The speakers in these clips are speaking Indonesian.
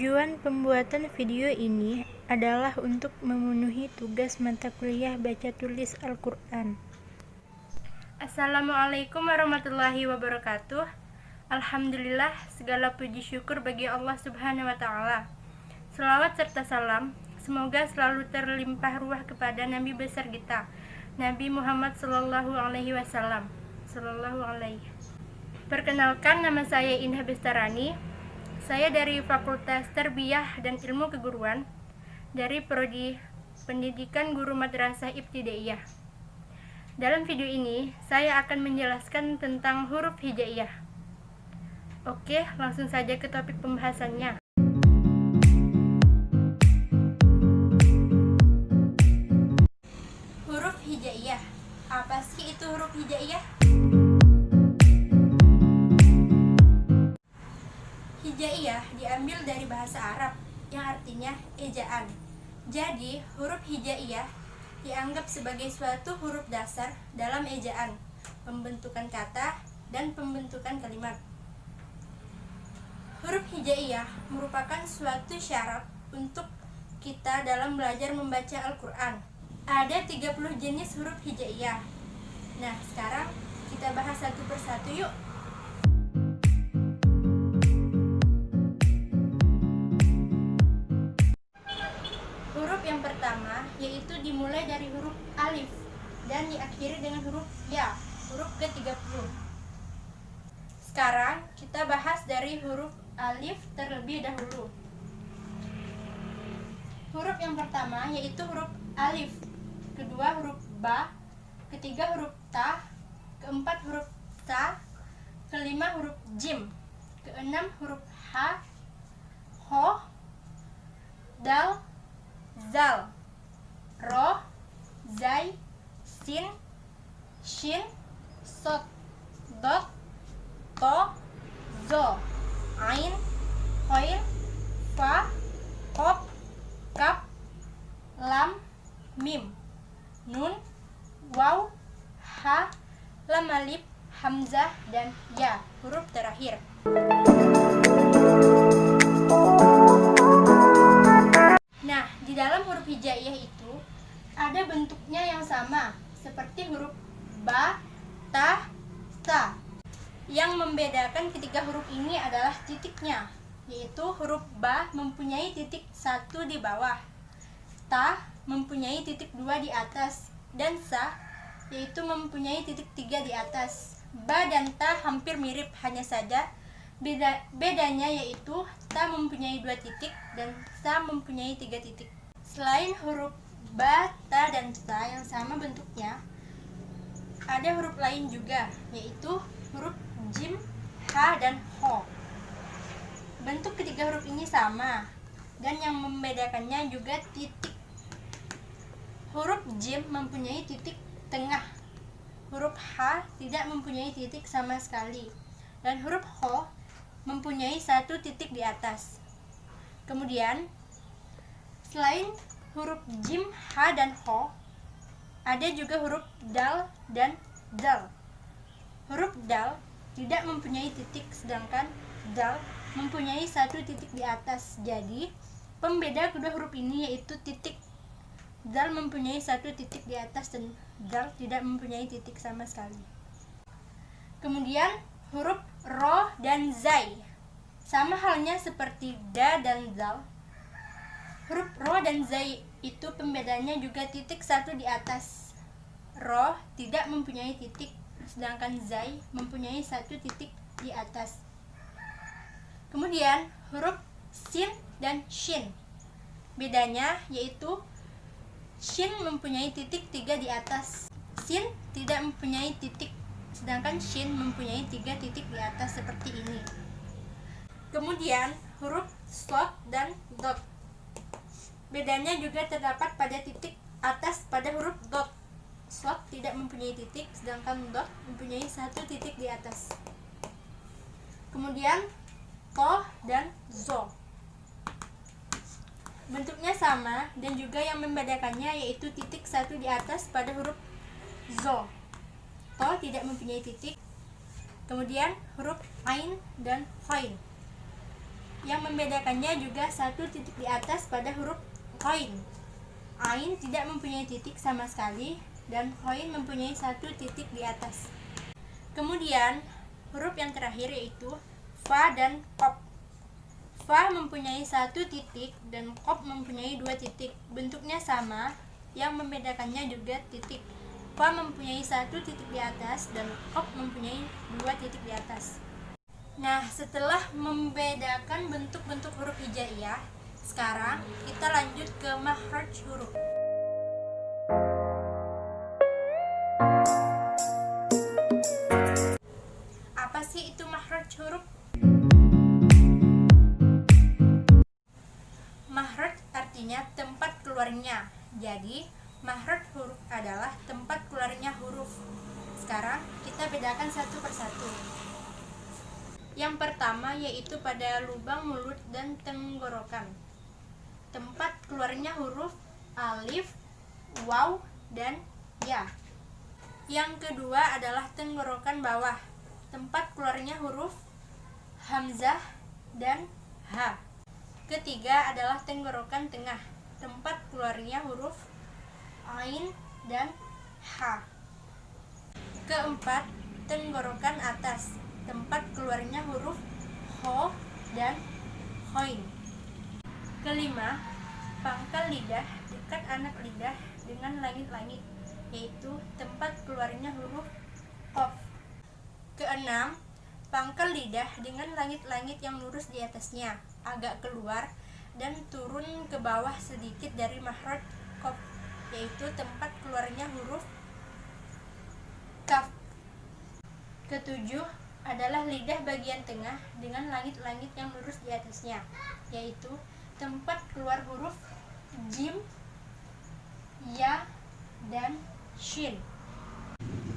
Tujuan pembuatan video ini adalah untuk memenuhi tugas mata kuliah baca tulis Al-Quran. Assalamualaikum warahmatullahi wabarakatuh. Alhamdulillah, segala puji syukur bagi Allah Subhanahu wa Ta'ala. Selawat serta salam semoga selalu terlimpah ruah kepada Nabi besar kita, Nabi Muhammad Sallallahu Alaihi Wasallam. Perkenalkan, nama saya Indah Bestarani. Saya dari Fakultas Tarbiyah dan Ilmu Keguruan dari Prodi Pendidikan Guru Madrasah Ibtidaiyah. Dalam video ini, saya akan menjelaskan tentang huruf hijaiyah. Oke, langsung saja ke topik pembahasannya. Huruf hijaiyah. Apa sih itu huruf hijaiyah? Hijaiyah diambil dari bahasa Arab yang artinya ejaan. Jadi, huruf hijaiyah dianggap sebagai suatu huruf dasar dalam ejaan, pembentukan kata, dan pembentukan kalimat. Huruf hijaiyah merupakan suatu syarat untuk kita dalam belajar membaca Al-Quran. Ada 30 jenis huruf hijaiyah. Nah, sekarang kita bahas satu persatu yuk. Yang pertama yaitu dimulai dari huruf alif dan diakhiri dengan huruf ya, huruf ke-30. Sekarang kita bahas dari huruf alif terlebih dahulu. Huruf yang pertama yaitu huruf alif, kedua huruf ba, ketiga huruf ta, keempat huruf sa, kelima huruf jim, keenam huruf ha, ho, dal, zal, ro, zai, sin, shin, sot, dot, to, zo, ain, khoil, fa, qaf, kaf, lam, mim, nun, waw, ha, lam alif, hamzah, dan ya, huruf terakhir. Di dalam huruf hijaiyah itu ada bentuknya yang sama seperti huruf ba, ta, sa. Yang membedakan ketiga huruf ini adalah titiknya, yaitu huruf ba mempunyai titik 1 di bawah, ta mempunyai titik 2 di atas, dan sa yaitu mempunyai titik 3 di atas. Ba dan ta hampir mirip, hanya saja bedanya yaitu ta mempunyai 2 titik dan sa mempunyai 3 titik. Selain huruf ba, ta, dan sa yang sama bentuknya, ada huruf lain juga, yaitu huruf jim, ha, dan ho. Bentuk ketiga huruf ini sama, dan yang membedakannya juga titik. Huruf jim mempunyai titik tengah, huruf ha tidak mempunyai titik sama sekali, dan huruf ho mempunyai 1 titik di atas. Kemudian, selain huruf jim, ha, dan ho, ada juga huruf dal dan dal. Huruf dal tidak mempunyai titik, sedangkan dal mempunyai 1 titik di atas. Jadi, pembeda kedua huruf ini yaitu titik. Dal mempunyai 1 titik di atas dan dal tidak mempunyai titik sama sekali. Kemudian, huruf ro dan zai. Sama halnya seperti da dan zal. Huruf ro dan zai itu pembedanya juga titik 1 di atas. Ro tidak mempunyai titik, sedangkan zai mempunyai 1 titik di atas. Kemudian huruf sin dan shin. Bedanya yaitu shin mempunyai titik 3 di atas. Sin tidak mempunyai titik, sedangkan shin mempunyai 3 titik di atas seperti ini. Kemudian huruf sod dan dot. Bedanya juga terdapat pada titik atas pada huruf dot. Sod tidak mempunyai titik, sedangkan dot mempunyai 1 titik di atas. Kemudian to dan zo. Bentuknya sama dan juga yang membedakannya yaitu titik 1 di atas pada huruf zo. To tidak mempunyai titik. Kemudian huruf ain dan khoin. Yang membedakannya juga satu titik di atas pada huruf ghain. Ain tidak mempunyai titik sama sekali dan ghain mempunyai satu titik di atas. Kemudian huruf yang terakhir yaitu fa dan qaf. Fa mempunyai satu titik dan qaf mempunyai dua titik. Bentuknya sama, yang membedakannya juga titik. Fa mempunyai satu titik di atas dan qaf mempunyai dua titik di atas. Nah, setelah membedakan bentuk-bentuk huruf hijaiyah, sekarang kita lanjut ke makhraj huruf. Apa sih itu makhraj huruf? Makhraj artinya tempat keluarnya. Jadi, makhraj huruf adalah tempat keluarnya huruf. Sekarang kita bedakan satu persatu. Yang pertama yaitu pada lubang mulut dan tenggorokan. Tempat keluarnya huruf alif, waw, dan ya. Yang kedua adalah tenggorokan bawah. Tempat keluarnya huruf hamzah dan ha. Ketiga adalah tenggorokan tengah. Tempat keluarnya huruf ain dan ha. Keempat, tenggorokan atas. Tempat keluarnya huruf ho dan hoin. Kelima, pangkal lidah dekat anak lidah dengan langit-langit, yaitu tempat keluarnya huruf qaf. Keenam, pangkal lidah dengan langit-langit yang lurus di atasnya, agak keluar dan turun ke bawah sedikit dari makhraj qaf, yaitu tempat keluarnya huruf kaf. Ketujuh adalah lidah bagian tengah dengan langit-langit yang lurus di atasnya, yaitu tempat keluar huruf jim, ya, dan shin.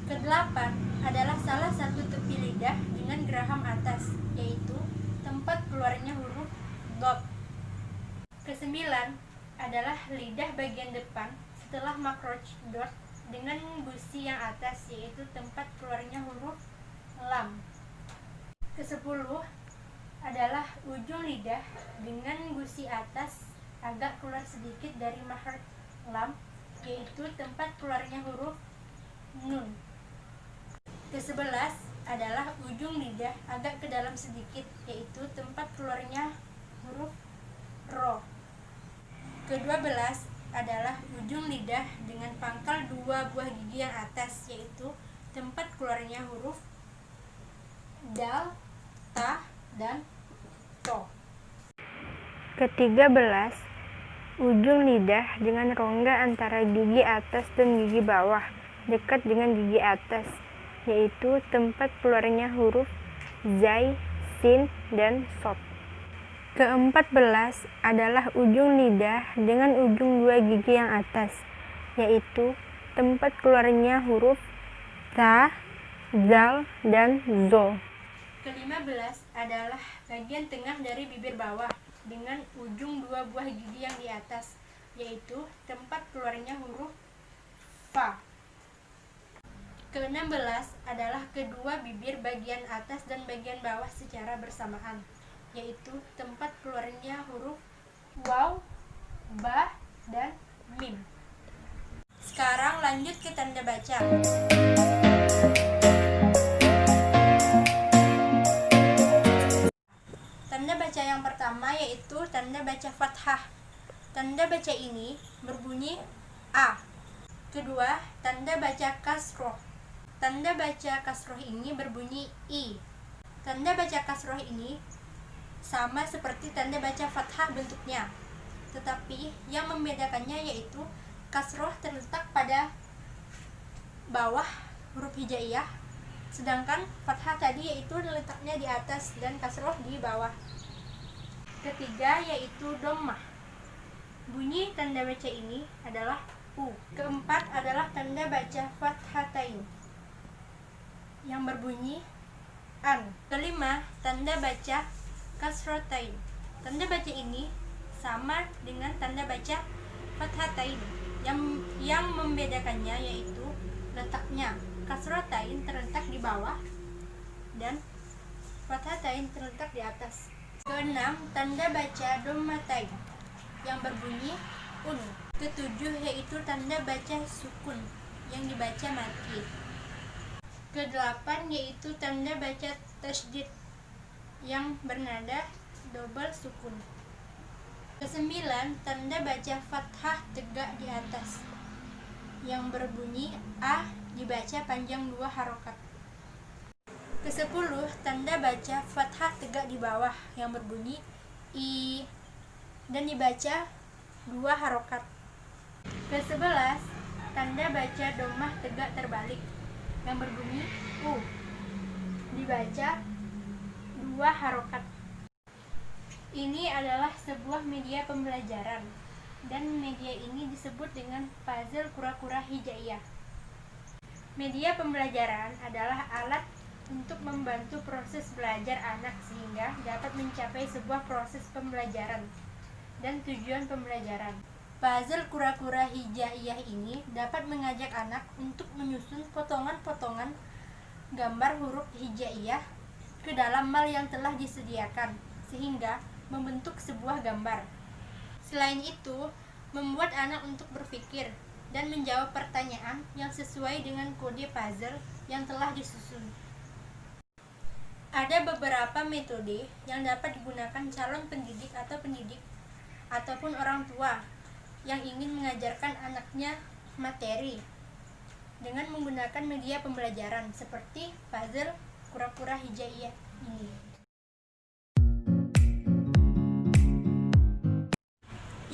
Kedelapan adalah salah satu tepi lidah dengan geraham atas, yaitu tempat keluarnya huruf dot. Kesembilan adalah lidah bagian depan setelah makhraj dot dengan gusi yang atas, yaitu tempat keluarnya huruf lam. Kesepuluh adalah ujung lidah dengan gusi atas agak keluar sedikit dari makhraj lam, yaitu tempat keluarnya huruf nun. Kesebelas adalah ujung lidah agak ke dalam sedikit, yaitu tempat keluarnya huruf ro. Ke-12 adalah ujung lidah dengan pangkal dua buah gigi yang atas, yaitu tempat keluarnya huruf dal, ta, dan to. Ke-13, ujung lidah dengan rongga antara gigi atas dan gigi bawah dekat dengan gigi atas, yaitu tempat keluarnya huruf zai, sin, dan sod. Ke-14 adalah ujung lidah dengan ujung dua gigi yang atas, yaitu tempat keluarnya huruf ta, zal, dan zo. Ke-15 adalah bagian tengah dari bibir bawah dengan ujung dua buah gigi yang di atas, yaitu tempat keluarnya huruf fa. Ke-16 adalah kedua bibir bagian atas dan bagian bawah secara bersamaan, yaitu tempat keluarnya huruf waw, ba, dan mim. Sekarang lanjut ke tanda baca. Tanda baca yang pertama yaitu tanda baca fathah. Tanda baca ini berbunyi A. Kedua, tanda baca kasroh. Tanda baca kasroh ini berbunyi I. Tanda baca kasroh ini sama seperti tanda baca fathah bentuknya, tetapi yang membedakannya yaitu kasroh terletak pada bawah huruf hijaiyah, sedangkan fathah tadi yaitu letaknya di atas dan kasroh di bawah. Ketiga yaitu dhammah. Bunyi tanda baca ini adalah U. Keempat adalah tanda baca fathatain yang berbunyi an. Kelima, tanda baca kasrotain. Tanda baca ini sama dengan tanda baca fathatain. Yang membedakannya yaitu letaknya. Kasrotain terletak di bawah dan fathatain terletak di atas. Keenam, tanda baca dommatai yang berbunyi un. Ketujuh yaitu tanda baca sukun yang dibaca mati. Kedelapan yaitu tanda baca tasydid yang bernada double sukun. Kesembilan, tanda baca fathah tegak di atas yang berbunyi a dibaca panjang 2 harokat. Kesepuluh, tanda baca fathah tegak di bawah yang berbunyi i dan dibaca 2 harokat. Ke-11, tanda baca domah tegak terbalik yang berbunyi u dibaca 2 harokat. Ini adalah sebuah media pembelajaran dan media ini disebut dengan puzzle kura-kura hijaiyah. Media pembelajaran adalah alat untuk membantu proses belajar anak sehingga dapat mencapai sebuah proses pembelajaran dan tujuan pembelajaran. Puzzle kura-kura hijaiyah ini dapat mengajak anak untuk menyusun potongan-potongan gambar huruf hijaiyah ke dalam mal yang telah disediakan sehingga membentuk sebuah gambar. Selain itu, membuat anak untuk berpikir dan menjawab pertanyaan yang sesuai dengan kode puzzle yang telah disusun. Ada beberapa metode yang dapat digunakan calon pendidik ataupun orang tua yang ingin mengajarkan anaknya materi dengan menggunakan media pembelajaran seperti puzzle kura-kura hijaiyah ini.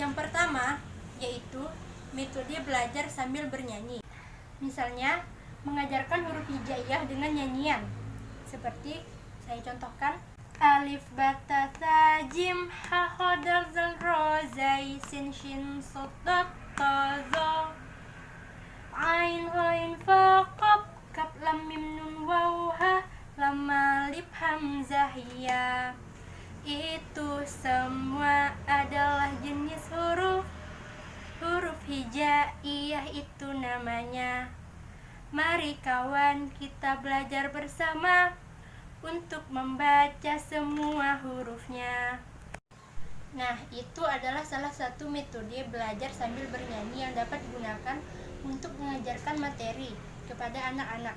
Yang pertama yaitu metode belajar sambil bernyanyi. Misalnya, mengajarkan huruf hijaiyah dengan nyanyian. Seperti saya contohkan, alif bata ta jim ha kha dal zal ro zai sin shin sod dot ta za ain ghain fa qaf kaf lam mim nun waw ha lam alif hamzah ya. Itu semua adalah jenis huruf hijaiyah itu namanya. Mari kawan kita belajar bersama untuk membaca semua hurufnya. Nah, itu adalah salah satu metode belajar sambil bernyanyi yang dapat digunakan untuk mengajarkan materi kepada anak-anak.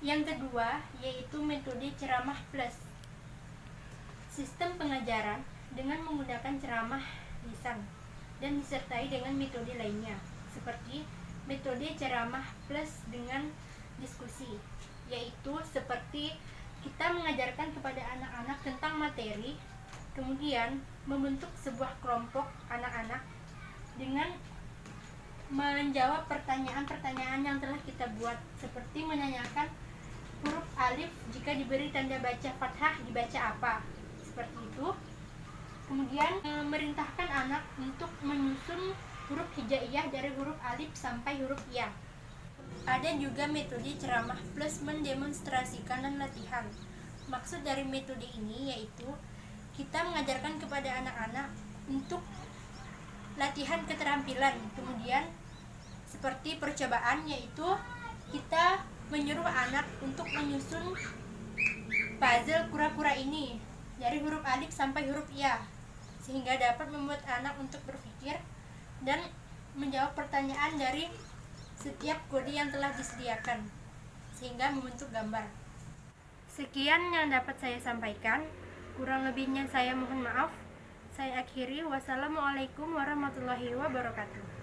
Yang kedua, yaitu metode ceramah plus. Sistem pengajaran dengan menggunakan ceramah lisan dan disertai dengan metode lainnya, seperti metode ceramah plus dengan diskusi, yaitu seperti kita mengajarkan kepada anak-anak tentang materi, kemudian membentuk sebuah kelompok anak-anak dengan menjawab pertanyaan-pertanyaan yang telah kita buat, seperti menanyakan huruf alif jika diberi tanda baca fathah dibaca apa, seperti itu. Kemudian memerintahkan anak untuk menyusun huruf hijaiyah dari huruf alif sampai huruf ya. Ada juga metode ceramah plus mendemonstrasikan dan latihan. Maksud dari metode ini yaitu kita mengajarkan kepada anak-anak untuk latihan keterampilan. Kemudian seperti percobaan, yaitu kita menyuruh anak untuk menyusun puzzle kura-kura ini dari huruf alif sampai huruf ya, sehingga dapat membuat anak untuk berpikir dan menjawab pertanyaan dari setiap kode yang telah disediakan sehingga membentuk gambar. Sekian yang dapat saya sampaikan, kurang lebihnya saya mohon maaf. Saya akhiri, wassalamualaikum warahmatullahi wabarakatuh.